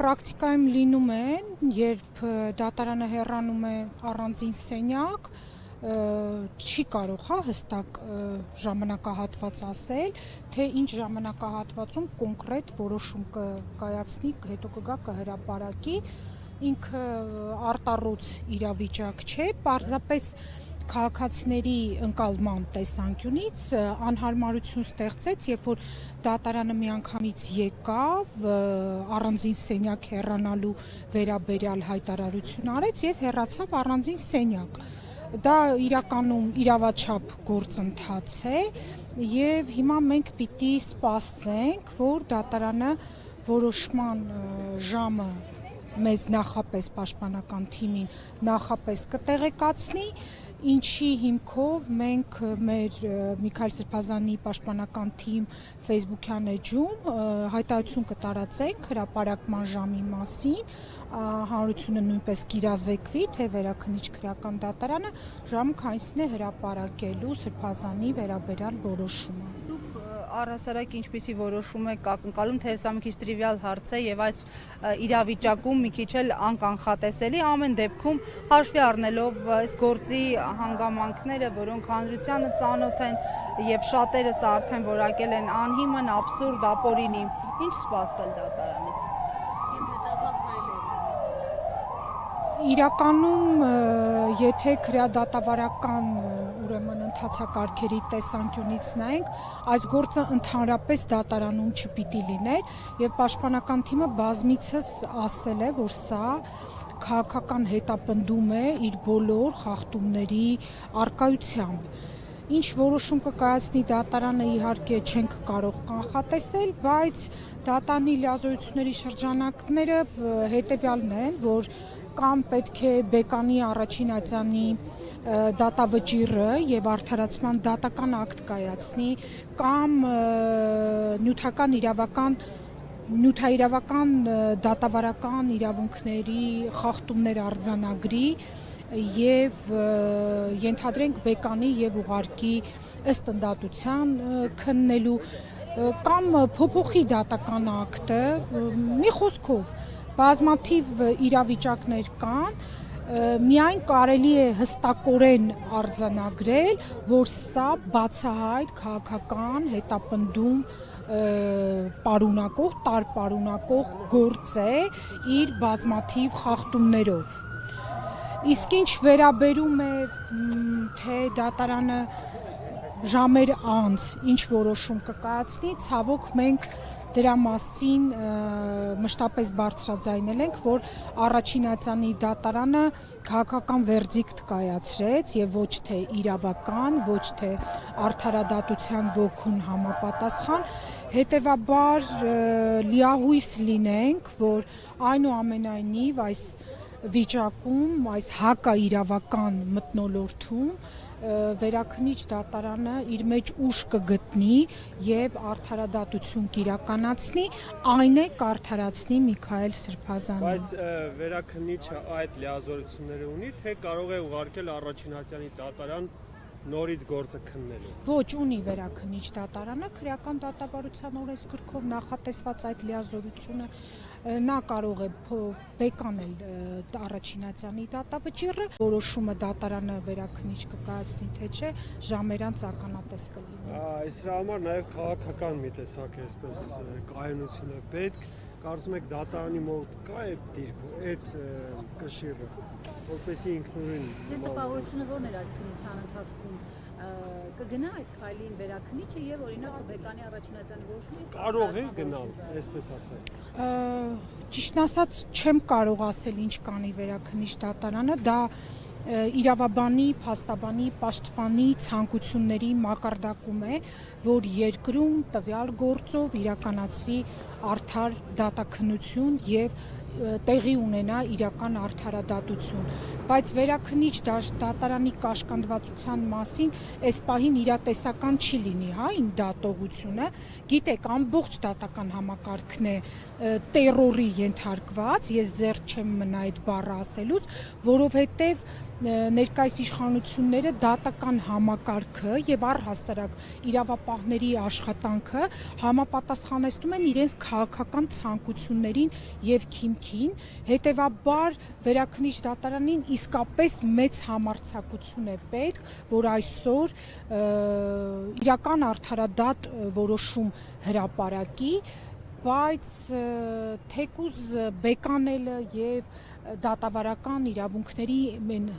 պրակտիկայում լինում են, երբ դատարանը հեռանում է առանձին սենյակ, չի կարող հստակ ժամանակահատված ասել, թե ինչ ժամանակահատվածում կոնկրետ որոշում կկայացնի, հետո կգա կհրապարակի, ինքը արտառոց իրավիճակ չէ, պարզապես քաղաքացիների ընկալման տեսանկյունից անհարմարություն ստեղծեց, երբ որ դատարանը միանգամից եկավ, առանձին սենյակ հեռանալու վերաբերյալ հայտարարություն արեց եւ հեռացավ առանձին սենյակ։ Դա իրականում իրավաչափ գործընթաց է եւ հիմա մենք պիտի սպասենք, որ դատարանը որոշման ժամը մեզ նախապես պաշտպանական թիմին նախապես կտեղեկացնի, ինչի հիմքով մենք մեր Միքայել Սրբազանի պաշտպանական թիմ Facebook-յան էջում հայտարարություն կտարածենք հրապարակման ժամի մասին, հանրությունը նույնպես կիրազեկվի, թե վերաքննիչ քրեական դատարանը ժամը քանիսին է հրապարակելու Սրբազանի վերաբերյալ որոշումը։ Առհասարակ ինչպիսի որոշում եք ակնկալում, թե սա մի քիչ տրիվիալ հարց է եւ այս իրավիճակում մի քիչ էլ անկանխատեսելի, ամեն դեպքում հաշվի առնելով այս գործի հանգամանքները, որոնք հանրությանը ծանոթ են եւ շատերս արդեն որակել են անհիմն, աբսուրդ, ապօրինի, ինչ սպասել դատարանից։ Իրականում, եթե քրեադատավարական ուրեմն ընթացակարգերի տեսանկյունից նայենք, այս գործը ընդհանրապես դատարանում չպիտի լիներ եւ պաշտպանական թիմը բազմիցս ասել է, որ սա քաղաքական հետապնդում է իր բոլոր խախտումների առկայությամբ։ Ինչ որոշում կկայացնի դատարանը իհարկե չենք կարող կանխատեսել, բայց դատարանի լիազորությունների շրջանակները հետեւյալն են, որ կամ պետք է բեկանի առաջին ատյանի դատավճիռը եւ արդարացման դատական ակտ կայացնի, կամ նյութաիրավական դատավարական իրավունքների խախտումներ արձանագրի եւ ենթադրենք բեկանի եւ ուղարկի ըստ ընդդատության քննելու, կամ փոփոխի դատական ակտը, մի խոսքով բազմաթիվ իրավիճակներ կան, միայն կարելի է հստակորեն արձանագրել, որ սա բացահայտ քաղաքական հետապնդում պարունակող, տարպարունակող գործ է իր բազմաթիվ խախտումներով։ Իսկ ինչ վերաբերում է, թե դատարանը ժամեր անց ինչ որոշում կկայացնի, ցավոք մենք դրա մասին մշտապես բարձրաձայնել ենք, որ առաջին ատյանի դատարանը քաղաքական վերդիկտ կայացրեց եւ ոչ թե իրավական, ոչ թե արդարադատության ոգուն համապատասխան, հետեւաբար լիահույս լինենք, որ այնուամենայնիվ այս վիճակում, այս հակաիրավական մթնոլորտում վերաքննիչ դատարանը իր մեջ ուժ կգտնի եւ արդարադատություն կիրականացնի, այն է կարդարացնի Միքայել Սրբազանը։ Բայց վերաքննիչը այդ լիազորությունները ունի, թե կարող է ուղարկել առաջին ատյանի դատարան նորից գործը քննելու։ Ոչ, ունի վերաքննիչ դատարանը, քրեական դատավարության օրենսգրքով նախատեսված այդ լիազորությունը նա կարող է բեկանել առաջին ատյանի դատավճիռը, որոշումը դատարանը վերաքննիչ կկայացնի, թե չէ, ժամեր անց ականատես կլինի։ Սրա համար նաև քաղաքական մի տեսակ այսպես կայունություն է պետք, կարծում եք դատարանի մոտ կա այդ դիրքը, այդ կշիռը, որպեսզի ինքնուրույն։ Ձեր տպավորությունը ո՞րն էր այս քննության ընթացքում, կգնա այդ քայլին վերաքննիչը եւ օրինակ կբեկանի առաջին ատյանի որոշումը։ Կարող է գնալ, այսպես ասել։ Ճիշտն ասած չեմ կարող ասել ինչ կանի վերաքննիչ դատարանը, դա իրավաբանի, փաստաբանի, պաշտպանի ցանկությունների մակարդակում է, որ երկրում տվյալ գործով իրականացվի արդար դատաքննություն եւ տեղի ունենա իրական արդարադատություն, բայց վերաքնիչ դատարանի կաշկանդվածության մասին այս պահին իրատեսական չի լինի, հա, ին դատողությունը, գիտեք, ամբողջ դատական համակարգն է տերորի ենթարկված, ես ձեռք չեմ մնա այդ բառը ասելուց, որովհետև ներկայիս իշխանությունները դատական համակարգը եւ առհասարակ իրավապահների աշխատանքը համապատասխանեցնում են իրենց քաղաքական ցանկություններին եւ քիմքին, հետեւաբար վերաքնիչ դատարանին իսկապես մեծ համարձակություն է պետք, որ այսօր իրական արդարադատ որոշում հրապարակի, բայց թեկուզ բեկանելը եւ դատավարական իրավունքների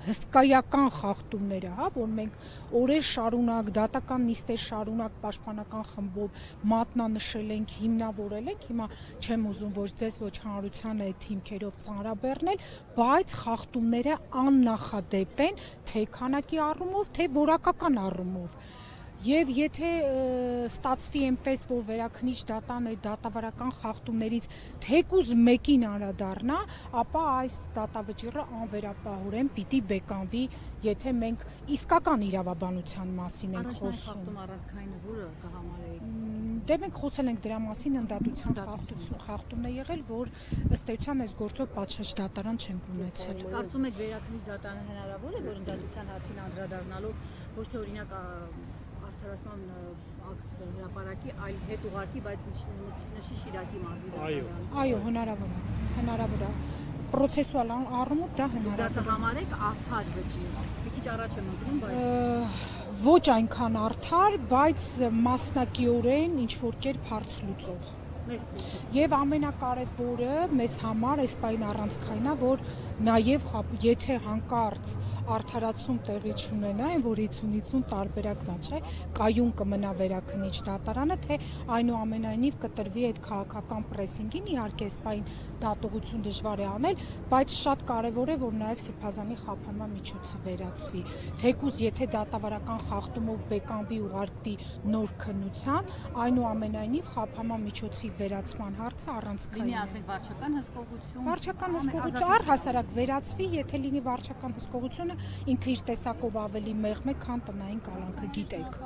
հսկայական խախտումները, հա, որ մենք օրեր շարունակ, դատական նիստեր շարունակ պաշտպանական խմբով մատնանշել ենք, հիմնավորել ենք, հիմա չեմ ուզում ոչ ձեզ, ոչ հանրությանը այդ հիմքերով ծանրաբեռնել, բայց խախտումները աննախադեպ են, թե քանակի առումով, թե որակական առումով։ Եվ եթե ստացվի այնպես, որ վերաքնիչ դատան այդ դատավարական խախտումներից թեկուզ մեկին անդրադառնա, ապա այս դատավճիռը անվերապահորեն պիտի բեկանվի, եթե մենք իսկական իրավաբանության մասին ենք խոսում։ Առաջնային խախտում առանցքայինը որը կհամարեիք։ Դե մենք խոսել ենք դրա մասին, ընդդատության խախտումն է եղել, որ ըստ էության այս գործով պատշաճ դատարան չենք ունեցել։ Կարծում եք վերաքնիչ դատարանը հնարավոր է, որ ընդդատության հարցին անդրադառնալով ոչ թե օրինակ արդարացման ակտ հրապարակի, այլ հետ ուղարկի, բայց նշի Շիրակի մարզի դատարան։ Այո, հնարավոր է։ Պրոցեսուալ առումով դա հնարավոր է։ Դա կհամարեք արդար վճիռ։ Մի քիչ առաջ եմ ընկնում, բայց ոչ այնքան արդար, բայց մասնակիորեն ինչ որ կերպ հարց լուծող։ Մերսի։ Եվ ամենակարևորը մեզ համար այս պայն առանցքայինա, որ նաև եթե հանկարծ արդարացում տեղի չունենա, այն որ 50-50 տարբերակն է, չէ, կայուն կմնա վերաքնիչ դատարանը, թե այնուամենայնիվ կտրվի այդ քաղաքական պրեսինգին, իհարկե այս պայն դատողություն դժվար է անել, բայց շատ կարևոր է, որ նաև սրբազանի խափանման միջոցը վերացվի։ Թեկուզ եթե դատավարական խախտումով բեկանվի ուղարկվի նոր քննության, այնուամենայնիվ խափանման միջոցի վերացման հարցը առանցքային լինի, է։ ասենք, վարչական հսկողություն։ Վարչական հսկողություն առհասարակ վերացվի, եթե լինի վարչական հսկողությունը ինքը իր տեսակով ավելի մեղմ է, քան տնային կալանքը, գիտեք։